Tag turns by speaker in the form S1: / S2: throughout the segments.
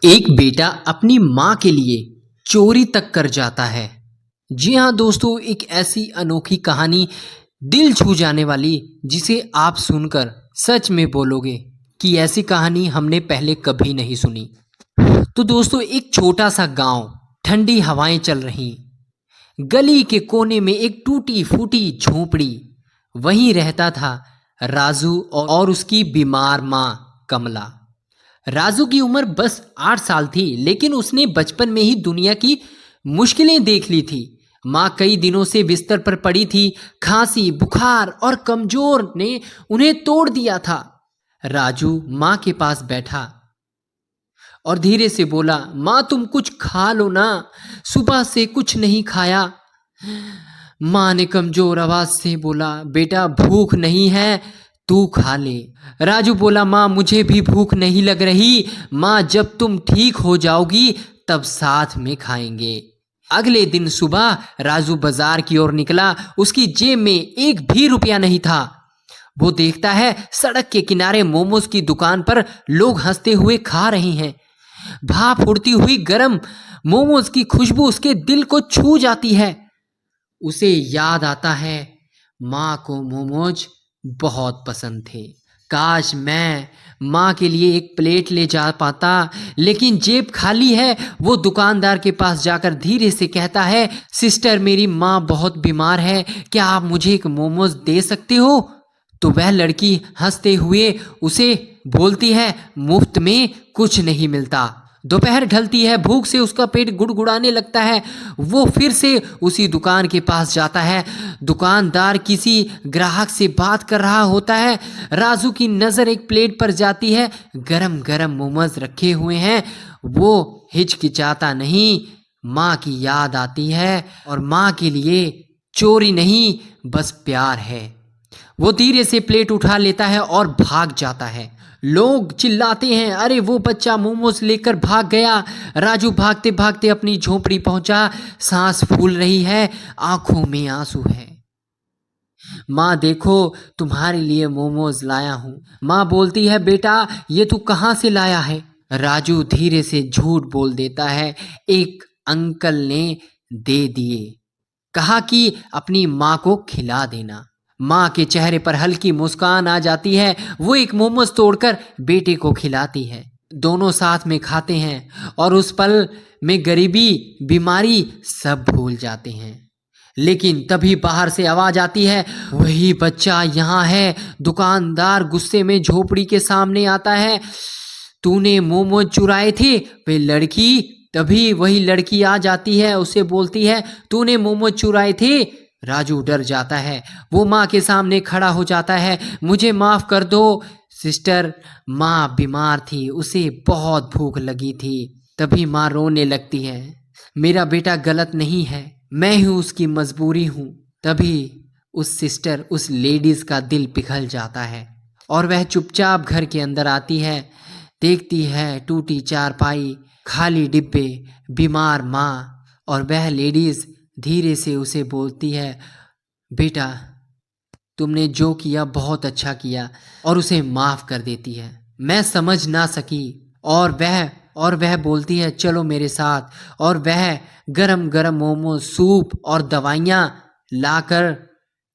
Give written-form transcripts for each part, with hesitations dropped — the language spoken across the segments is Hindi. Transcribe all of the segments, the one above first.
S1: एक बेटा अपनी माँ के लिए चोरी तक कर जाता है। जी हाँ दोस्तों, एक ऐसी अनोखी कहानी दिल छू जाने वाली जिसे आप सुनकर सच में बोलोगे कि ऐसी कहानी हमने पहले कभी नहीं सुनी। तो दोस्तों, एक छोटा सा गांव, ठंडी हवाएं चल रही, गली के कोने में एक टूटी फूटी झोपड़ी, वहीं रहता था राजू और उसकी बीमार माँ कमला। राजू की उम्र बस 8 साल थी, लेकिन उसने बचपन में ही दुनिया की मुश्किलें देख ली थी। माँ कई दिनों से बिस्तर पर पड़ी थी। खांसी, बुखार और कमजोर ने उन्हें तोड़ दिया था। राजू माँ के पास बैठा और धीरे से बोला, माँ तुम कुछ खा लो ना, सुबह से कुछ नहीं खाया। माँ ने कमजोर आवाज से बोला, बेटा भूख नहीं है, तू खा ले। राजू बोला, माँ मुझे भी भूख नहीं लग रही, माँ जब तुम ठीक हो जाओगी तब साथ में खाएंगे। अगले दिन सुबह राजू बाजार की ओर निकला। उसकी जेब में एक भी रुपया नहीं था। वो देखता है सड़क के किनारे मोमोज की दुकान पर लोग हंसते हुए खा रहे हैं। भाप उड़ती हुई गरम मोमोज की खुशबू उसके दिल को छू जाती है। उसे याद आता है, माँ को मोमोज बहुत पसंद थे। काश मैं माँ के लिए एक प्लेट ले जा पाता, लेकिन जेब खाली है। वो दुकानदार के पास जाकर धीरे से कहता है, सिस्टर मेरी माँ बहुत बीमार है, क्या आप मुझे एक मोमोज दे सकते हो? तो वह लड़की हंसते हुए उसे बोलती है, मुफ्त में कुछ नहीं मिलता। दोपहर ढलती है, भूख से उसका पेट गुड़गुड़ाने लगता है। वो फिर से उसी दुकान के पास जाता है। दुकानदार किसी ग्राहक से बात कर रहा होता है। राजू की नज़र एक प्लेट पर जाती है, गरम गरम मोमोज रखे हुए हैं। वो हिचकिचाता नहीं, माँ की याद आती है और माँ के लिए चोरी नहीं बस प्यार है। वो धीरे से प्लेट उठा लेता है और भाग जाता है। लोग चिल्लाते हैं, अरे वो बच्चा मोमोज लेकर भाग गया। राजू भागते भागते अपनी झोपड़ी पहुंचा। सांस फूल रही है, आंखों में आंसू है। माँ देखो, तुम्हारे लिए मोमोज लाया हूँ। माँ बोलती है, बेटा ये तू कहाँ से लाया है? राजू धीरे से झूठ बोल देता है, एक अंकल ने दे दिए, कहा कि अपनी माँ को खिला देना। माँ के चेहरे पर हल्की मुस्कान आ जाती है। वो एक मोमोज तोड़कर बेटे को खिलाती है। दोनों साथ में खाते हैं और उस पल में गरीबी, बीमारी सब भूल जाते हैं। लेकिन तभी बाहर से आवाज आती है, वही बच्चा यहाँ है। दुकानदार गुस्से में झोपड़ी के सामने आता है, तूने मोमोज चुराए थे? वे लड़की तभी वही लड़की आ जाती है, उसे बोलती है, तूने मोमोज चुराए थे? राजू डर जाता है। वो माँ के सामने खड़ा हो जाता है, मुझे माफ कर दो सिस्टर, माँ बीमार थी, उसे बहुत भूख लगी थी। तभी माँ रोने लगती है, मेरा बेटा गलत नहीं है, मैं ही उसकी मजबूरी हूँ। तभी उस लेडीज का दिल पिघल जाता है और वह चुपचाप घर के अंदर आती है। देखती है टूटी चारपाई, खाली डिब्बे, बीमार माँ, और वह लेडीज धीरे से उसे बोलती है, बेटा तुमने जो किया बहुत अच्छा किया, और उसे माफ कर देती है। मैं समझ ना सकी, और वह बोलती है, चलो मेरे साथ, और वह गरम गरम मोमो, सूप और दवाइयाँ लाकर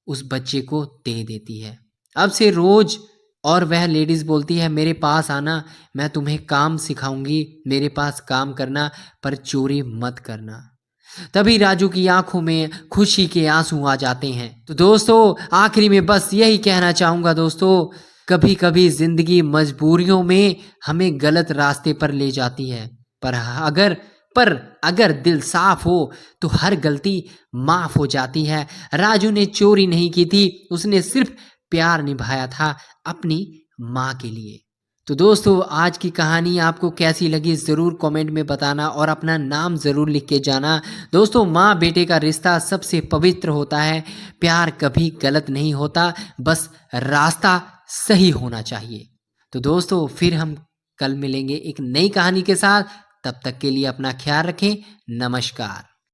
S1: उस बच्चे को दे देती है। अब से रोज, और वह लेडीज बोलती है, मेरे पास आना, मैं तुम्हें काम सिखाऊंगी, मेरे पास काम करना, पर चोरी मत करना। तभी राजू की आंखों में खुशी के आंसू आ जाते हैं। तो दोस्तों, आखिरी में बस यही कहना चाहूंगा दोस्तों, कभी कभी जिंदगी मजबूरियों में हमें गलत रास्ते पर ले जाती है, पर अगर दिल साफ हो तो हर गलती माफ हो जाती है। राजू ने चोरी नहीं की थी, उसने सिर्फ प्यार निभाया था अपनी माँ के लिए। तो दोस्तों, आज की कहानी आपको कैसी लगी ज़रूर कमेंट में बताना और अपना नाम ज़रूर लिख के जाना। दोस्तों, माँ बेटे का रिश्ता सबसे पवित्र होता है। प्यार कभी गलत नहीं होता, बस रास्ता सही होना चाहिए। तो दोस्तों, फिर हम कल मिलेंगे एक नई कहानी के साथ। तब तक के लिए अपना ख्याल रखें। नमस्कार।